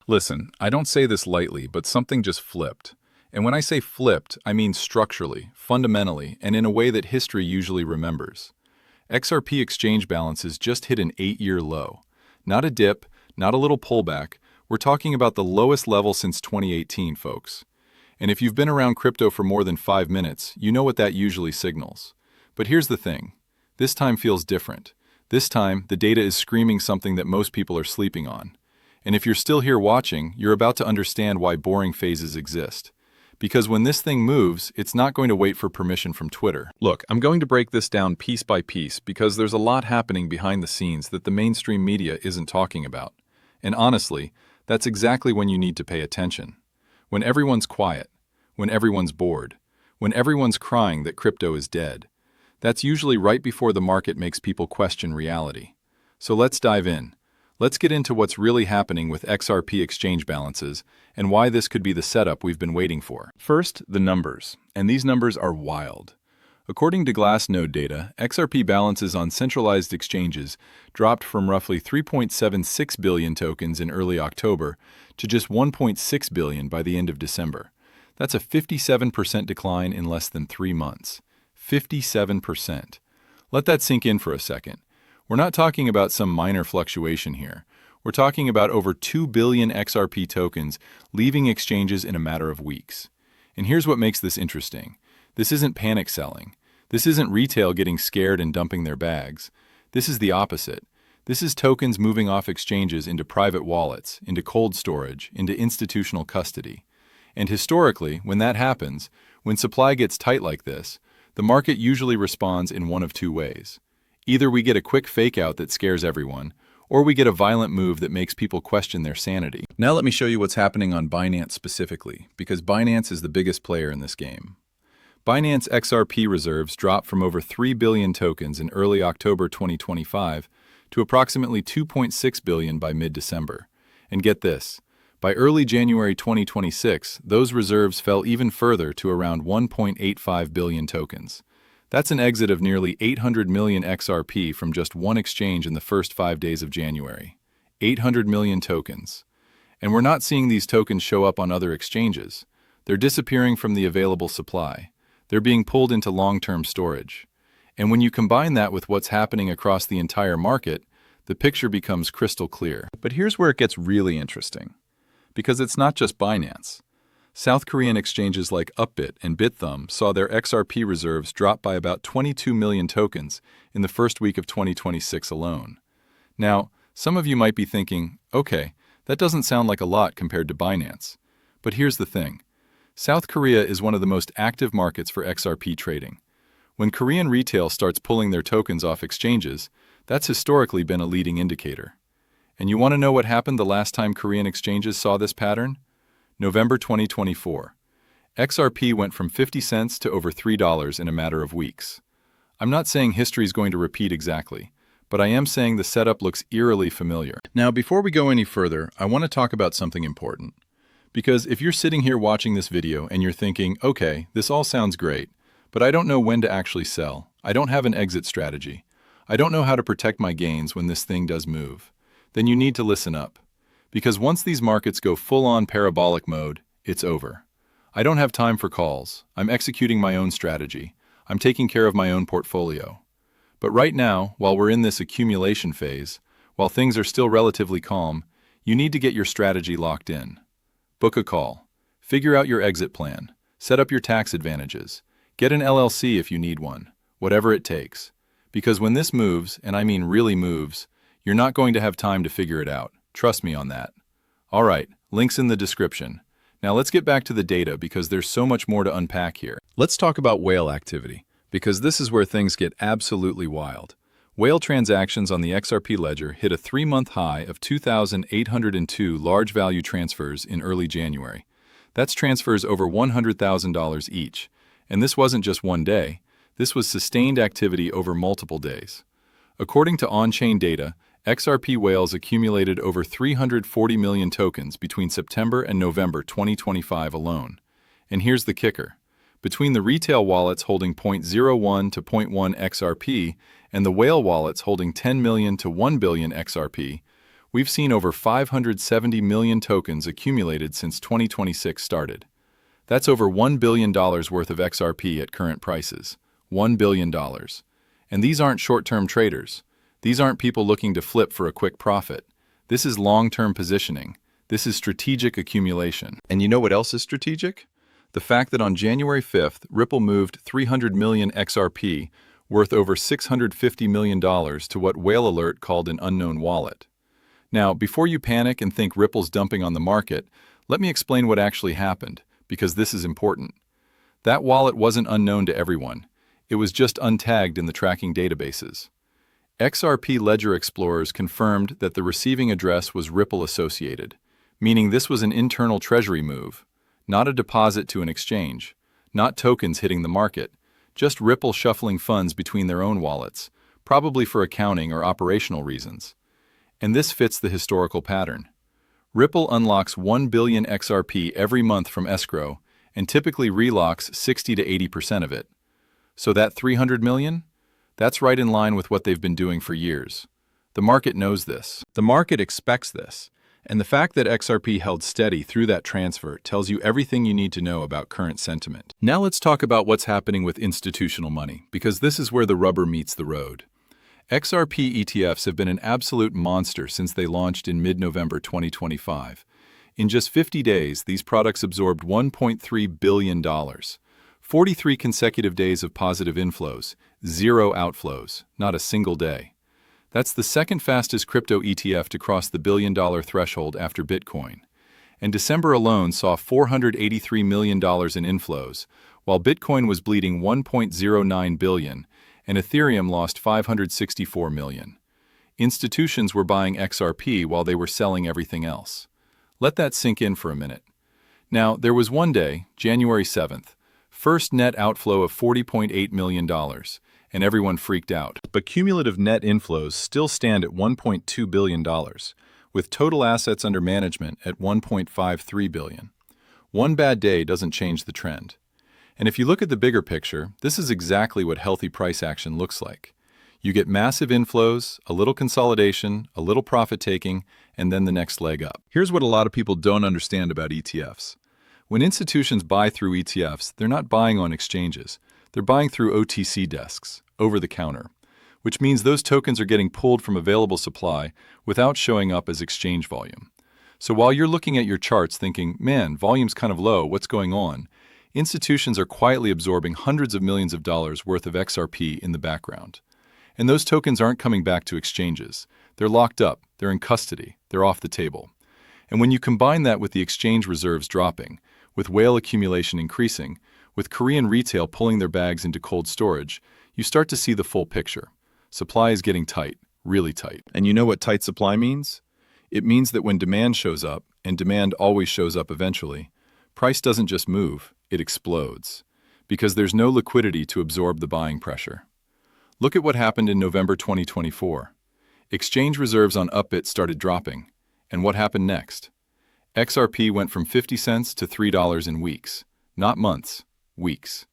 Listen, I don't say this lightly, but something just flipped. And when I say flipped, I mean structurally, fundamentally, and in a way that history usually remembers. XRP exchange balances just hit an 8-year low. Not a dip, not a little pullback. We're talking about the lowest level since 2018, folks. And if you've been around crypto for more than 5 minutes, you know what that usually signals. But here's the thing. This time feels different. This time, the data is screaming something that most people are sleeping on. And if you're still here watching, you're about to understand why boring phases exist. Because when this thing moves, it's not going to wait for permission from Twitter. Look, I'm going to break this down piece by piece because there's a lot happening behind the scenes that the mainstream media isn't talking about. And honestly, that's exactly when you need to pay attention. When everyone's quiet, when everyone's bored, when everyone's crying that crypto is dead. That's usually right before the market makes people question reality. So let's dive in. Let's get into what's really happening with XRP exchange balances and why this could be the setup we've been waiting for. First, the numbers. And these numbers are wild. According to Glassnode data, XRP balances on centralized exchanges dropped from roughly 3.76 billion tokens in early October to just 1.6 billion by the end of December. That's a 57% decline in less than 3 months. 57%. Let that sink in for a second. We're not talking about some minor fluctuation here. We're talking about over 2 billion XRP tokens leaving exchanges in a matter of weeks. And here's what makes this interesting. This isn't panic selling. This isn't retail getting scared and dumping their bags. This is the opposite. This is tokens moving off exchanges into private wallets, into cold storage, into institutional custody. And historically, when that happens, when supply gets tight like this, the market usually responds in one of two ways. Either we get a quick fake out that scares everyone, or we get a violent move that makes people question their sanity. Now let me show you what's happening on Binance specifically, because Binance is the biggest player in this game. Binance XRP reserves dropped from over 3 billion tokens in early October 2025 to approximately 2.6 billion by mid-December. And get this, by early January 2026, those reserves fell even further to around 1.85 billion tokens. That's an exit of nearly 800 million XRP from just one exchange in the first 5 days of January. 800 million tokens. And we're not seeing these tokens show up on other exchanges. They're disappearing from the available supply. They're being pulled into long-term storage. And when you combine that with what's happening across the entire market, the picture becomes crystal clear. But here's where it gets really interesting. Because it's not just Binance. South Korean exchanges like Upbit and BitThumb saw their XRP reserves drop by about 22 million tokens in the first week of 2026 alone. Now, some of you might be thinking, okay, that doesn't sound like a lot compared to Binance. But here's the thing. South Korea is one of the most active markets for XRP trading. When Korean retail starts pulling their tokens off exchanges, that's historically been a leading indicator. And you want to know what happened the last time Korean exchanges saw this pattern? November 2024. XRP went from 50 cents to over $3 in a matter of weeks. I'm not saying history is going to repeat exactly, but I am saying the setup looks eerily familiar. Now, before we go any further, I want to talk about something important. Because if you're sitting here watching this video and you're thinking, okay, this all sounds great, but I don't know when to actually sell. I don't have an exit strategy. I don't know how to protect my gains when this thing does move. Then you need to listen up. Because once these markets go full-on parabolic mode, it's over. I don't have time for calls. I'm executing my own strategy. I'm taking care of my own portfolio. But right now, while we're in this accumulation phase, while things are still relatively calm, you need to get your strategy locked in. Book a call. Figure out your exit plan. Set up your tax advantages. Get an LLC if you need one. Whatever it takes. Because when this moves, and I mean really moves, you're not going to have time to figure it out. Trust me on that. All right, links in the description. Now let's get back to the data because there's so much more to unpack here. Let's talk about whale activity, because this is where things get absolutely wild. Whale transactions on the XRP ledger hit a 3-month high of 2,802 large value transfers in early January. That's transfers over $100,000 each. And this wasn't just one day. This was sustained activity over multiple days. According to on-chain data, XRP whales accumulated over 340 million tokens between September and November 2025 alone. And here's the kicker. Between the retail wallets holding 0.01 to 0.1 XRP and the whale wallets holding 10 million to 1 billion XRP, We've seen over 570 million tokens accumulated since 2026 started. That's over $1 billion worth of XRP at current prices. $1 billion. And these aren't short-term traders. These aren't people looking to flip for a quick profit. This is long-term positioning. This is strategic accumulation. And you know what else is strategic? The fact that on January 5th, Ripple moved 300 million XRP, worth over $650 million, to what Whale Alert called an unknown wallet. Now, before you panic and think Ripple's dumping on the market, let me explain what actually happened, because this is important. That wallet wasn't unknown to everyone. It was just untagged in the tracking databases. XRP ledger explorers confirmed that the receiving address was Ripple associated, meaning this was an internal treasury move, not a deposit to an exchange, not tokens hitting the market, just Ripple shuffling funds between their own wallets, probably for accounting or operational reasons. And this fits the historical pattern. Ripple unlocks 1 billion XRP every month from escrow and typically relocks 60 to 80% of it. So that 300 million? That's right in line with what they've been doing for years. The market knows this. The market expects this. And the fact that XRP held steady through that transfer tells you everything you need to know about current sentiment. Now let's talk about what's happening with institutional money, because this is where the rubber meets the road. XRP ETFs have been an absolute monster since they launched in mid-November 2025. In just 50 days, these products absorbed $1.3 billion. 43 consecutive days of positive inflows, 0 outflows, not a single day. That's the second fastest crypto ETF to cross the billion-dollar threshold after Bitcoin. And December alone saw $483 million in inflows, while Bitcoin was bleeding $1.09 billion, and Ethereum lost $564 million. Institutions were buying XRP while they were selling everything else. Let that sink in for a minute. Now, there was one day, January 7th, first net outflow of $40.8 million, and everyone freaked out. But cumulative net inflows still stand at $1.2 billion, with total assets under management at $1.53 billion. One bad day doesn't change the trend. And if you look at the bigger picture, this is exactly what healthy price action looks like. You get massive inflows, a little consolidation, a little profit-taking, and then the next leg up. Here's what a lot of people don't understand about ETFs. When institutions buy through ETFs, they're not buying on exchanges. They're buying through OTC desks, over-the-counter, which means those tokens are getting pulled from available supply without showing up as exchange volume. So while you're looking at your charts thinking, man, volume's kind of low, what's going on? Institutions are quietly absorbing hundreds of millions of dollars worth of XRP in the background. And those tokens aren't coming back to exchanges. They're locked up, they're in custody, they're off the table. And when you combine that with the exchange reserves dropping, with whale accumulation increasing, with Korean retail pulling their bags into cold storage, you start to see the full picture. Supply is getting tight, really tight. And you know what tight supply means? It means that when demand shows up, and demand always shows up eventually, price doesn't just move, it explodes. Because there's no liquidity to absorb the buying pressure. Look at what happened in November 2024. Exchange reserves on Upbit started dropping. And what happened next? XRP went from 50 cents to $3 in weeks. Not months, weeks.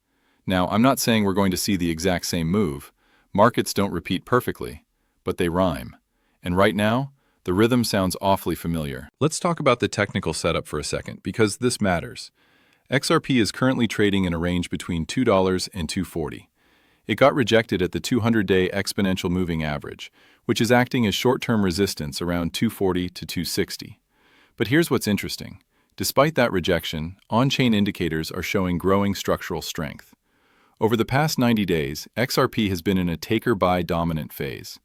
Now, I'm not saying we're going to see the exact same move. Markets don't repeat perfectly, but they rhyme. And right now, the rhythm sounds awfully familiar. Let's talk about the technical setup for a second, because this matters. XRP is currently trading in a range between $2 and $2.40. It got rejected at the 200-day exponential moving average, which is acting as short-term resistance around $2.40 to $2.60. But here's what's interesting. Despite that rejection, on-chain indicators are showing growing structural strength. Over the past 90 days, XRP has been in a taker-buy dominant phase.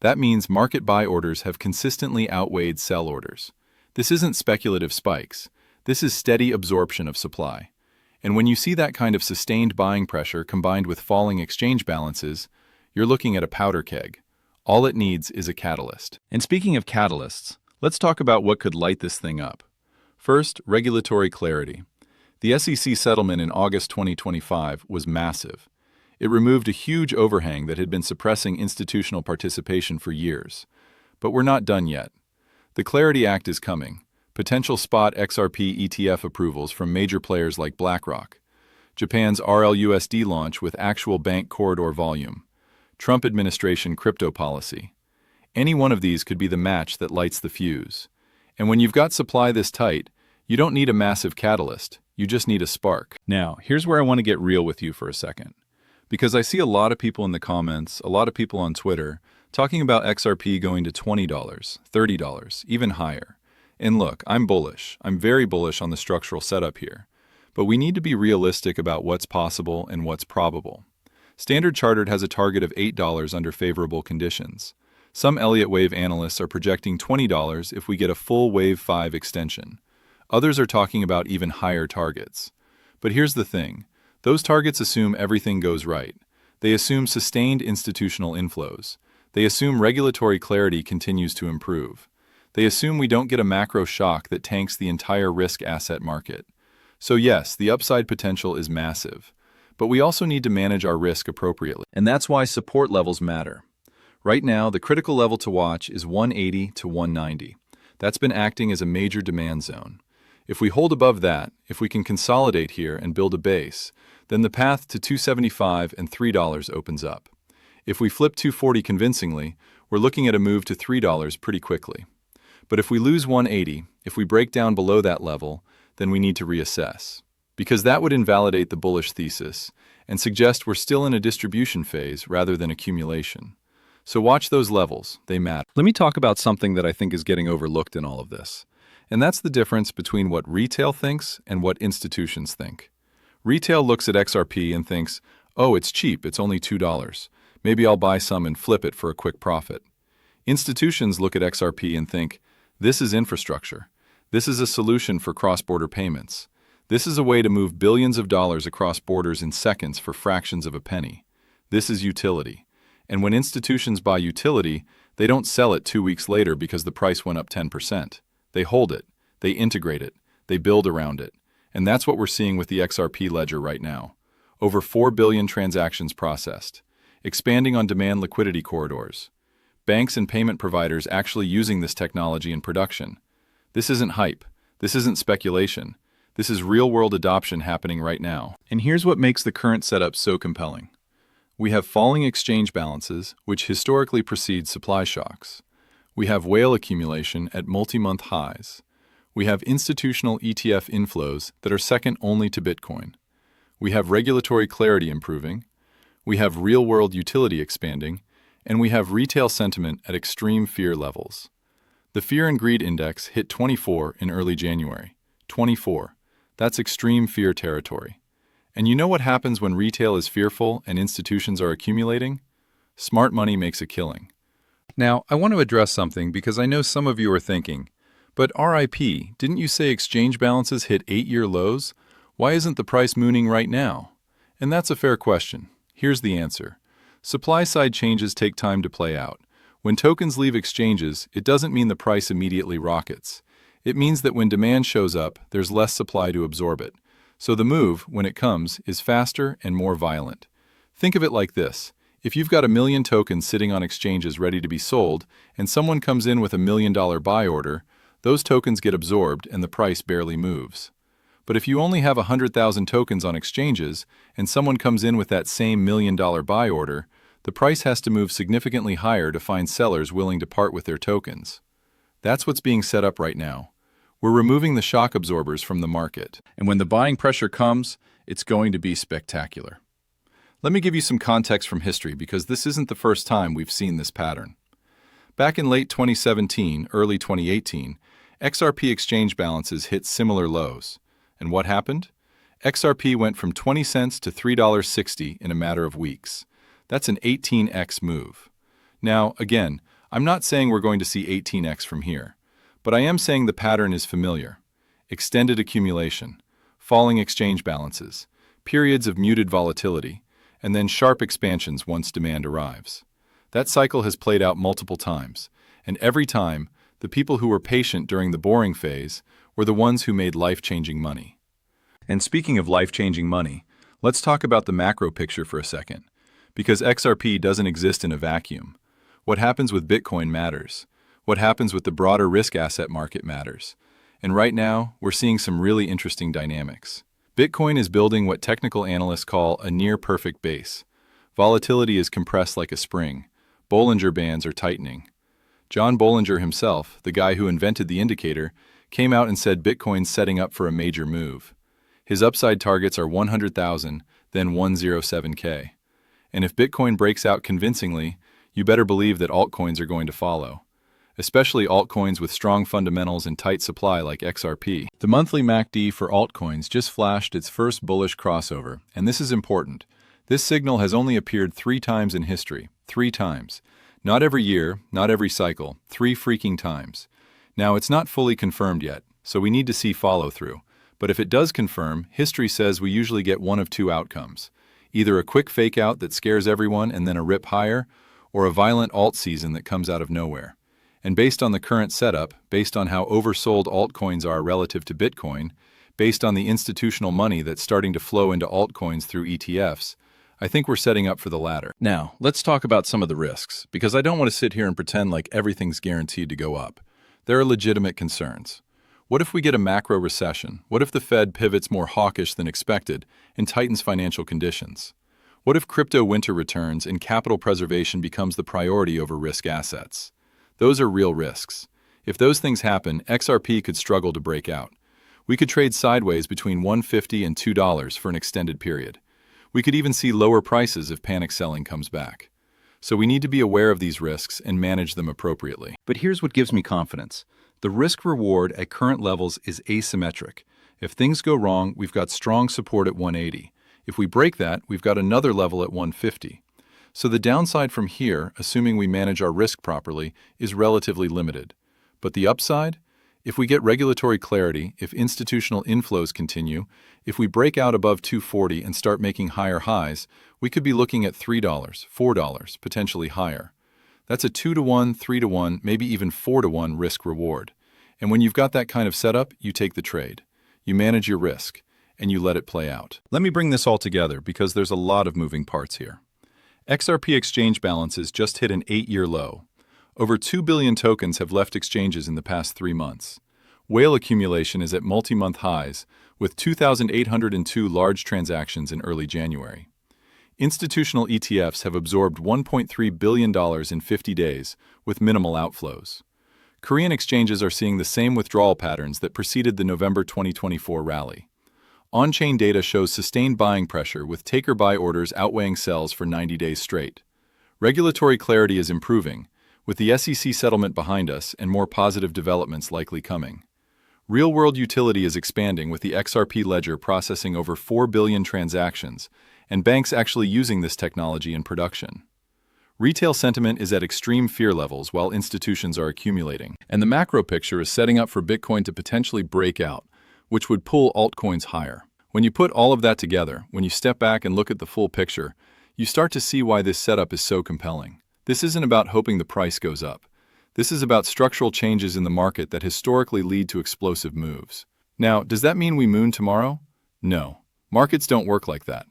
That means market buy orders have consistently outweighed sell orders. This isn't speculative spikes. This is steady absorption of supply. And when you see that kind of sustained buying pressure combined with falling exchange balances, you're looking at a powder keg. All it needs is a catalyst. And speaking of catalysts, let's talk about what could light this thing up. First, regulatory clarity. The SEC settlement in August 2025 was massive. It removed a huge overhang that had been suppressing institutional participation for years. But we're not done yet. The Clarity Act is coming. Potential spot XRP ETF approvals from major players like BlackRock. Japan's RLUSD launch with actual bank corridor volume. Trump administration crypto policy. Any one of these could be the match that lights the fuse. And when you've got supply this tight, you don't need a massive catalyst, you just need a spark. Now, here's where I want to get real with you for a second. Because I see a lot of people in the comments, a lot of people on Twitter, talking about XRP going to $20, $30, even higher. And look, I'm bullish. I'm very bullish on the structural setup here. But we need to be realistic about what's possible and what's probable. Standard Chartered has a target of $8 under favorable conditions. Some Elliott Wave analysts are projecting $20 if we get a full Wave 5 extension. Others are talking about even higher targets. But here's the thing. Those targets assume everything goes right. They assume sustained institutional inflows. They assume regulatory clarity continues to improve. They assume we don't get a macro shock that tanks the entire risk asset market. So yes, the upside potential is massive. But we also need to manage our risk appropriately. And that's why support levels matter. Right now, the critical level to watch is 180 to 190. That's been acting as a major demand zone. If we hold above that, if we can consolidate here and build a base, then the path to $275 and $3 opens up. If we flip 240 convincingly, we're looking at a move to $3 pretty quickly. But if we lose 180, if we break down below that level, then we need to reassess. Because that would invalidate the bullish thesis and suggest we're still in a distribution phase rather than accumulation. So watch those levels, they matter. Let me talk about something that I think is getting overlooked in all of this. And that's the difference between what retail thinks and what institutions think. Retail looks at XRP and thinks, oh, it's cheap, it's only $2. Maybe I'll buy some and flip it for a quick profit. Institutions look at XRP and think, this is infrastructure. This is a solution for cross-border payments. This is a way to move billions of dollars across borders in seconds for fractions of a penny. This is utility. And when institutions buy utility, they don't sell it 2 weeks later because the price went up 10%. They hold it, they integrate it, they build around it. And that's what we're seeing with the XRP ledger right now. Over 4 billion transactions processed. Expanding on demand liquidity corridors. Banks and payment providers actually using this technology in production. This isn't hype. This isn't speculation. This is real-world adoption happening right now. And here's what makes the current setup so compelling. We have falling exchange balances, which historically precede supply shocks. We have whale accumulation at multi-month highs. We have institutional ETF inflows that are second only to Bitcoin. We have regulatory clarity improving. We have real-world utility expanding. And we have retail sentiment at extreme fear levels. The Fear and Greed Index hit 24 in early January. 24. That's extreme fear territory. And you know what happens when retail is fearful and institutions are accumulating? Smart money makes a killing. Now, I want to address something because I know some of you are thinking, but RIP, didn't you say exchange balances hit 8-year lows? Why isn't the price mooning right now? And that's a fair question. Here's the answer. Supply-side changes take time to play out. When tokens leave exchanges, it doesn't mean the price immediately rockets. It means that when demand shows up, there's less supply to absorb it. So the move, when it comes, is faster and more violent. Think of it like this. If you've got 1 million tokens sitting on exchanges ready to be sold, and someone comes in with $1 million buy order, those tokens get absorbed and the price barely moves. But if you only have 100,000 tokens on exchanges, and someone comes in with that same $1 million buy order, the price has to move significantly higher to find sellers willing to part with their tokens. That's what's being set up right now. We're removing the shock absorbers from the market. And when the buying pressure comes, it's going to be spectacular. Let me give you some context from history because this isn't the first time we've seen this pattern. Back in late 2017, early 2018, XRP exchange balances hit similar lows. And what happened? XRP went from 20 cents to $3.60 in a matter of weeks. That's an 18x move. Now, again, I'm not saying we're going to see 18x from here, but I am saying the pattern is familiar. Extended accumulation, falling exchange balances, periods of muted volatility, and then sharp expansions once demand arrives. That cycle has played out multiple times, and every time, the people who were patient during the boring phase were the ones who made life-changing money. And speaking of life-changing money, let's talk about the macro picture for a second, because XRP doesn't exist in a vacuum. What happens with Bitcoin matters. What happens with the broader risk asset market matters. And right now, we're seeing some really interesting dynamics. Bitcoin is building what technical analysts call a near-perfect base. Volatility is compressed like a spring. Bollinger Bands are tightening. John Bollinger himself, the guy who invented the indicator, came out and said Bitcoin's setting up for a major move. His upside targets are 100,000, then 107K. And if Bitcoin breaks out convincingly, you better believe that altcoins are going to follow. Especially altcoins with strong fundamentals and tight supply like XRP. The monthly MACD for altcoins just flashed its first bullish crossover, and this is important. This signal has only appeared 3 times in history. 3 times. Not every year, not every cycle. 3 freaking times. Now, it's not fully confirmed yet, so we need to see follow-through. But if it does confirm, history says we usually get one of 2 outcomes. Either a quick fake-out that scares everyone and then a rip higher, or a violent alt season that comes out of nowhere. And based on the current setup, based on how oversold altcoins are relative to Bitcoin, based on the institutional money that's starting to flow into altcoins through ETFs, I think we're setting up for the latter. Now, let's talk about some of the risks, because I don't want to sit here and pretend like everything's guaranteed to go up. There are legitimate concerns. What if we get a macro recession? What if the Fed pivots more hawkish than expected and tightens financial conditions? What if crypto winter returns and capital preservation becomes the priority over risk assets? Those are real risks. If those things happen, XRP could struggle to break out. We could trade sideways between $1.50 and $2 for an extended period. We could even see lower prices if panic selling comes back. So we need to be aware of these risks and manage them appropriately. But here's what gives me confidence. The risk-reward at current levels is asymmetric. If things go wrong, we've got strong support at 180. If we break that, we've got another level at 150. So the downside from here, assuming we manage our risk properly, is relatively limited. But the upside? If we get regulatory clarity, if institutional inflows continue, if we break out above 240 and start making higher highs, we could be looking at $3, $4, potentially higher. That's a 2-to-1, 3-to-1, maybe even 4-to-1 risk-reward. And when you've got that kind of setup, you take the trade. You manage your risk, and you let it play out. Let me bring this all together because there's a lot of moving parts here. XRP exchange balances just hit an 8-year low. Over 2 billion tokens have left exchanges in the past 3 months. Whale accumulation is at multi-month highs, with 2,802 large transactions in early January. Institutional ETFs have absorbed $1.3 billion in 50 days, with minimal outflows. Korean exchanges are seeing the same withdrawal patterns that preceded the November 2024 rally. On-chain data shows sustained buying pressure, with taker-buy orders outweighing sells for 90 days straight. Regulatory clarity is improving, with the SEC settlement behind us and more positive developments likely coming. Real-world utility is expanding, with the XRP ledger processing over 4 billion transactions, and banks actually using this technology in production. Retail sentiment is at extreme fear levels while institutions are accumulating. And the macro picture is setting up for Bitcoin to potentially break out, which would pull altcoins higher. When you put all of that together, when you step back and look at the full picture, you start to see why this setup is so compelling. This isn't about hoping the price goes up. This is about structural changes in the market that historically lead to explosive moves. Now, does that mean we moon tomorrow? No. Markets don't work like that.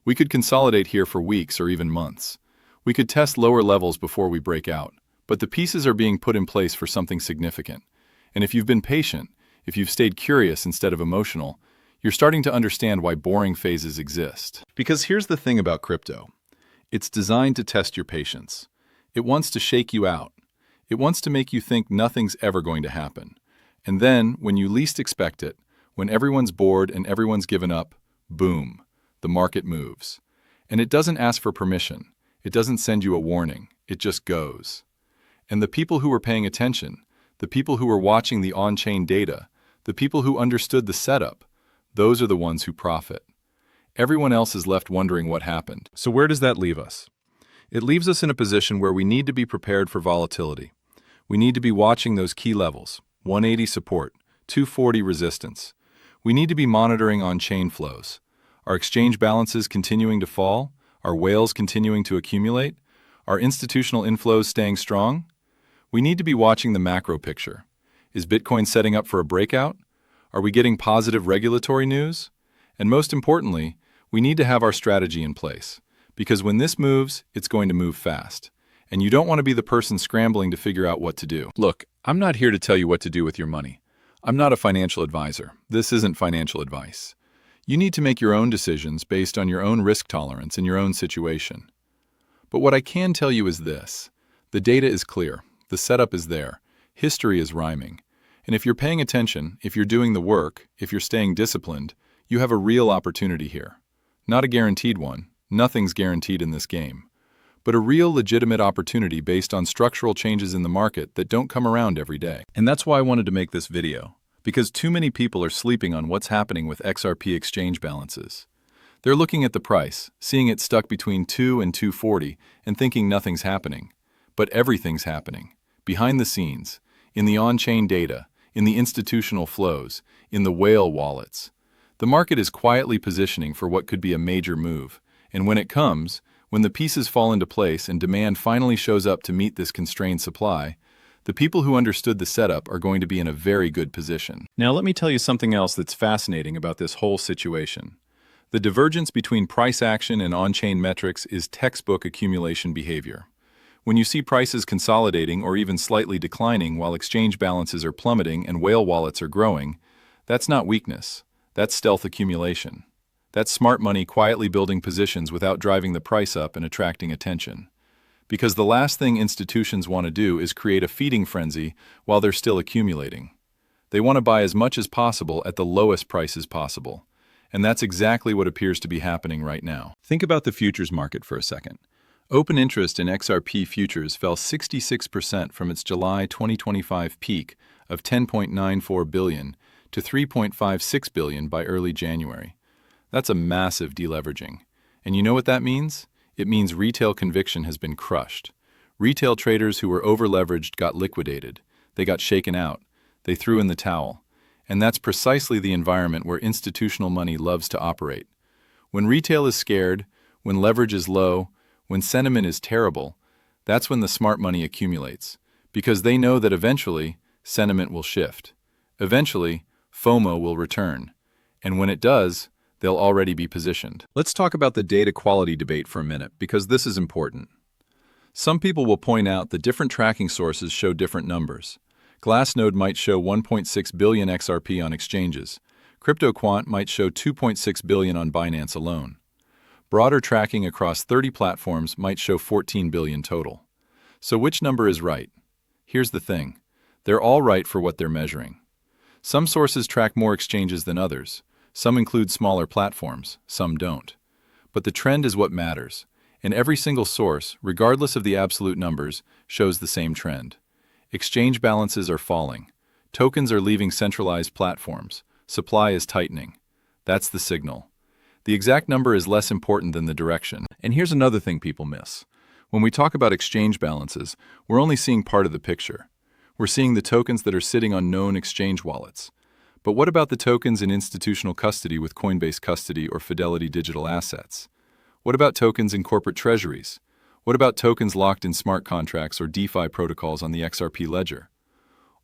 We could consolidate here for weeks or even months. We could test lower levels before we break out. But the pieces are being put in place for something significant. And if you've been patient, if you've stayed curious instead of emotional, you're starting to understand why boring phases exist. Because here's the thing about crypto. It's designed to test your patience. It wants to shake you out. It wants to make you think nothing's ever going to happen. And then, when you least expect it, when everyone's bored and everyone's given up, boom, the market moves. And it doesn't ask for permission. It doesn't send you a warning. It just goes. And the people who were paying attention, the people who were watching the on-chain data, the people who understood the setup, those are the ones who profit. Everyone else is left wondering what happened. So where does that leave us? It leaves us in a position where we need to be prepared for volatility. We need to be watching those key levels, 180 support, 240 resistance. We need to be monitoring on-chain flows. Are exchange balances continuing to fall? Are whales continuing to accumulate? Are institutional inflows staying strong? We need to be watching the macro picture. Is Bitcoin setting up for a breakout? Are we getting positive regulatory news? And most importantly, we need to have our strategy in place. Because when this moves, it's going to move fast. And you don't want to be the person scrambling to figure out what to do. Look, I'm not here to tell you what to do with your money. I'm not a financial advisor. This isn't financial advice. You need to make your own decisions based on your own risk tolerance and your own situation. But what I can tell you is this. The data is clear. The setup is there. History is rhyming. And if you're paying attention, if you're doing the work, if you're staying disciplined, you have a real opportunity here. Not a guaranteed one. Nothing's guaranteed in this game. But a real legitimate opportunity based on structural changes in the market that don't come around every day. And that's why I wanted to make this video, because too many people are sleeping on what's happening with XRP exchange balances. They're looking at the price, seeing it stuck between 2 and 240, and thinking nothing's happening. But everything's happening. Behind the scenes, in the on-chain data, in the institutional flows, in the whale wallets. The market is quietly positioning for what could be a major move, and when it comes, when the pieces fall into place and demand finally shows up to meet this constrained supply, the people who understood the setup are going to be in a very good position. Now let me tell you something else that's fascinating about this whole situation. The divergence between price action and on-chain metrics is textbook accumulation behavior. When you see prices consolidating or even slightly declining while exchange balances are plummeting and whale wallets are growing, that's not weakness, that's stealth accumulation. That's smart money quietly building positions without driving the price up and attracting attention. Because the last thing institutions want to do is create a feeding frenzy while they're still accumulating. They want to buy as much as possible at the lowest prices possible. And that's exactly what appears to be happening right now. Think about the futures market for a second. Open interest in XRP futures fell 66% from its July 2025 peak of $10.94 billion to $3.56 billion by early January. That's a massive deleveraging. And you know what that means? It means retail conviction has been crushed. Retail traders who were over-leveraged got liquidated. They got shaken out. They threw in the towel. And that's precisely the environment where institutional money loves to operate. When retail is scared, when leverage is low, when sentiment is terrible, that's when the smart money accumulates. Because they know that eventually, sentiment will shift. Eventually, FOMO will return. And when it does, they'll already be positioned. Let's talk about the data quality debate for a minute, because this is important. Some people will point out that different tracking sources show different numbers. Glassnode might show 1.6 billion XRP on exchanges. CryptoQuant might show 2.6 billion on Binance alone. Broader tracking across 30 platforms might show 14 billion total. So which number is right? Here's the thing. They're all right for what they're measuring. Some sources track more exchanges than others. Some include smaller platforms, some don't. But the trend is what matters, and every single source, regardless of the absolute numbers, shows the same trend. Exchange balances are falling. Tokens are leaving centralized platforms. Supply is tightening. That's the signal. The exact number is less important than the direction. And here's another thing people miss. When we talk about exchange balances, we're only seeing part of the picture. We're seeing the tokens that are sitting on known exchange wallets. But what about the tokens in institutional custody with Coinbase Custody or Fidelity Digital Assets? What about tokens in corporate treasuries? What about tokens locked in smart contracts or DeFi protocols on the XRP ledger?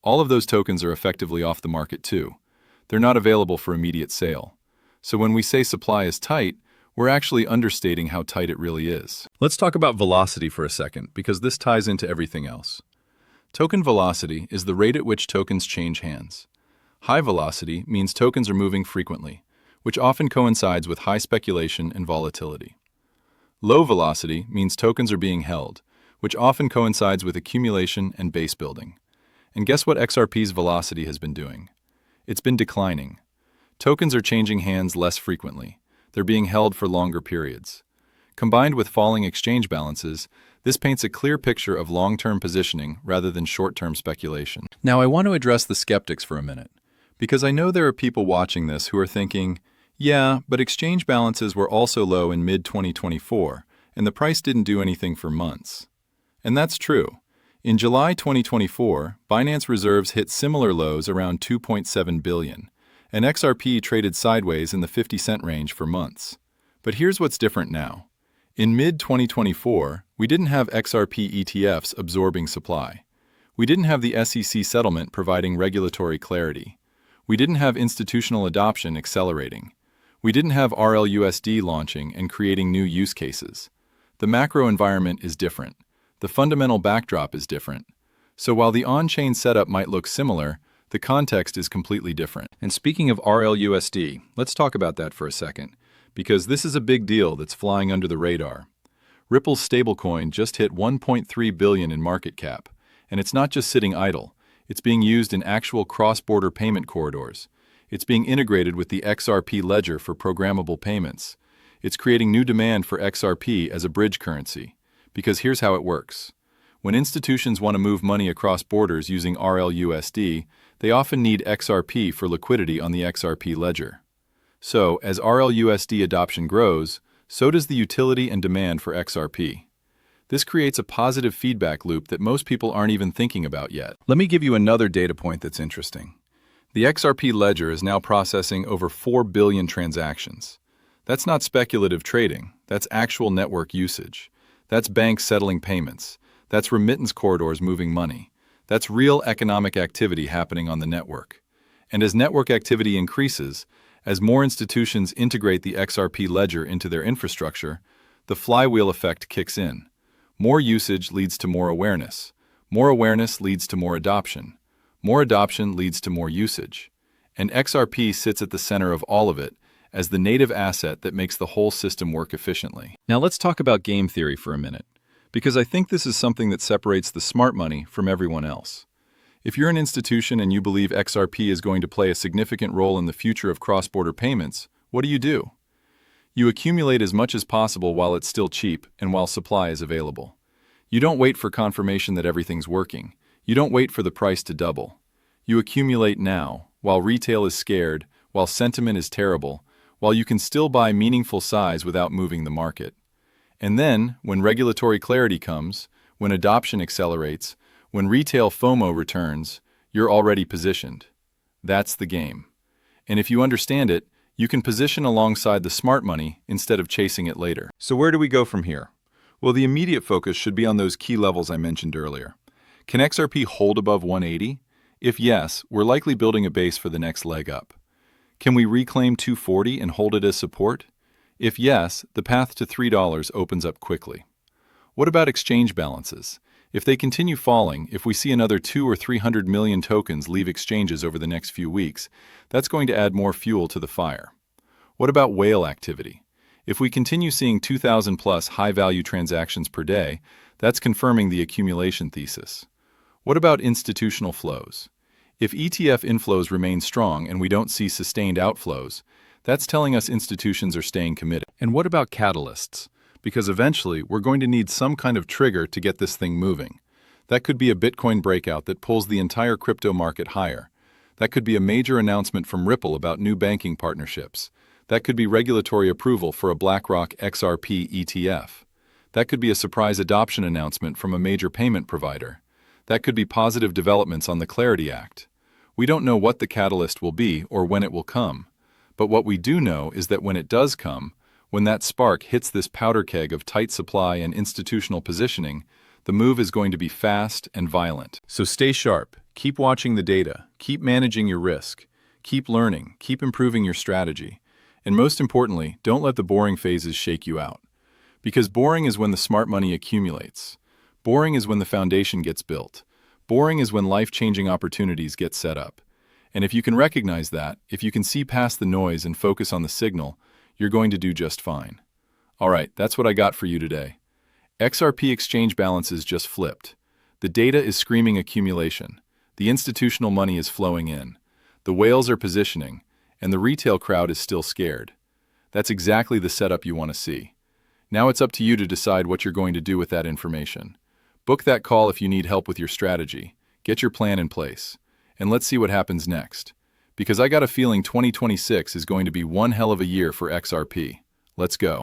All of those tokens are effectively off the market too. They're not available for immediate sale. So when we say supply is tight, we're actually understating how tight it really is. Let's talk about velocity for a second, because this ties into everything else. Token velocity is the rate at which tokens change hands. High velocity means tokens are moving frequently, which often coincides with high speculation and volatility. Low velocity means tokens are being held, which often coincides with accumulation and base building. And guess what XRP's velocity has been doing? It's been declining. Tokens are changing hands less frequently. They're being held for longer periods. Combined with falling exchange balances, this paints a clear picture of long-term positioning rather than short-term speculation. Now I want to address the skeptics for a minute, because I know there are people watching this who are thinking, yeah, but exchange balances were also low in mid-2024, and the price didn't do anything for months. And that's true. In July 2024, Binance reserves hit similar lows around 2.7 billion, and XRP traded sideways in the 50-cent range for months. But here's what's different now. In mid-2024, we didn't have XRP ETFs absorbing supply. We didn't have the SEC settlement providing regulatory clarity. We didn't have institutional adoption accelerating. We didn't have RLUSD launching and creating new use cases. The macro environment is different. The fundamental backdrop is different. So while the on-chain setup might look similar, the context is completely different. And speaking of RLUSD, let's talk about that for a second, because this is a big deal that's flying under the radar. Ripple's stablecoin just hit $1.3 billion in market cap, And it's not just sitting idle. It's being used in actual cross-border payment corridors. It's being integrated with the XRP ledger for programmable payments. It's creating new demand for XRP as a bridge currency. Because here's how it works. When institutions want to move money across borders using RLUSD, they often need XRP for liquidity on the XRP ledger. So, as RLUSD adoption grows, so does the utility and demand for XRP. This creates a positive feedback loop that most people aren't even thinking about yet. Let me give you another data point that's interesting. The XRP ledger is now processing over 4 billion transactions. That's not speculative trading, that's actual network usage. That's banks settling payments. That's remittance corridors moving money. That's real economic activity happening on the network. And as network activity increases, as more institutions integrate the XRP ledger into their infrastructure, the flywheel effect kicks in. More usage leads to more awareness. More awareness leads to more adoption. More adoption leads to more usage. And XRP sits at the center of all of it as the native asset that makes the whole system work efficiently. Now let's talk about game theory for a minute, because I think this is something that separates the smart money from everyone else. If you're an institution and you believe XRP is going to play a significant role in the future of cross-border payments, what do? You accumulate as much as possible while it's still cheap and while supply is available. You don't wait for confirmation that everything's working. You don't wait for the price to double. You accumulate now, while retail is scared, while sentiment is terrible, while you can still buy meaningful size without moving the market. And then, when regulatory clarity comes, when adoption accelerates, when retail FOMO returns, you're already positioned. That's the game. And if you understand it, you can position alongside the smart money instead of chasing it later. So where do we go from here? Well, the immediate focus should be on those key levels I mentioned earlier. Can XRP hold above 180? If yes, we're likely building a base for the next leg up. Can we reclaim 240 and hold it as support? If yes, the path to $3 opens up quickly. What about exchange balances? If they continue falling, if we see another 200 or 300 million tokens leave exchanges over the next few weeks, that's going to add more fuel to the fire. What about whale activity? If we continue seeing 2,000 plus high-value transactions per day, that's confirming the accumulation thesis. What about institutional flows? If ETF inflows remain strong and we don't see sustained outflows, that's telling us institutions are staying committed. And what about catalysts? Because eventually we're going to need some kind of trigger to get this thing moving. That could be a Bitcoin breakout that pulls the entire crypto market higher. That could be a major announcement from Ripple about new banking partnerships. That could be regulatory approval for a BlackRock XRP ETF. That could be a surprise adoption announcement from a major payment provider. That could be positive developments on the Clarity Act. We don't know what the catalyst will be or when it will come. But what we do know is that when it does come, when that spark hits this powder keg of tight supply and institutional positioning, the move is going to be fast and violent. So stay sharp, keep watching the data, keep managing your risk, keep learning, keep improving your strategy, and most importantly, don't let the boring phases shake you out. Because boring is when the smart money accumulates. Boring is when the foundation gets built. Boring is when life-changing opportunities get set up. And if you can recognize that, if you can see past the noise and focus on the signal, you're going to do just fine. All right, that's what I got for you today. XRP exchange balances just flipped. The data is screaming accumulation. The institutional money is flowing in. The whales are positioning, and the retail crowd is still scared. That's exactly the setup you want to see. Now it's up to you to decide what you're going to do with that information. Book that call if you need help with your strategy. Get your plan in place. And let's see what happens next. Because I got a feeling 2026 is going to be one hell of a year for XRP. Let's go.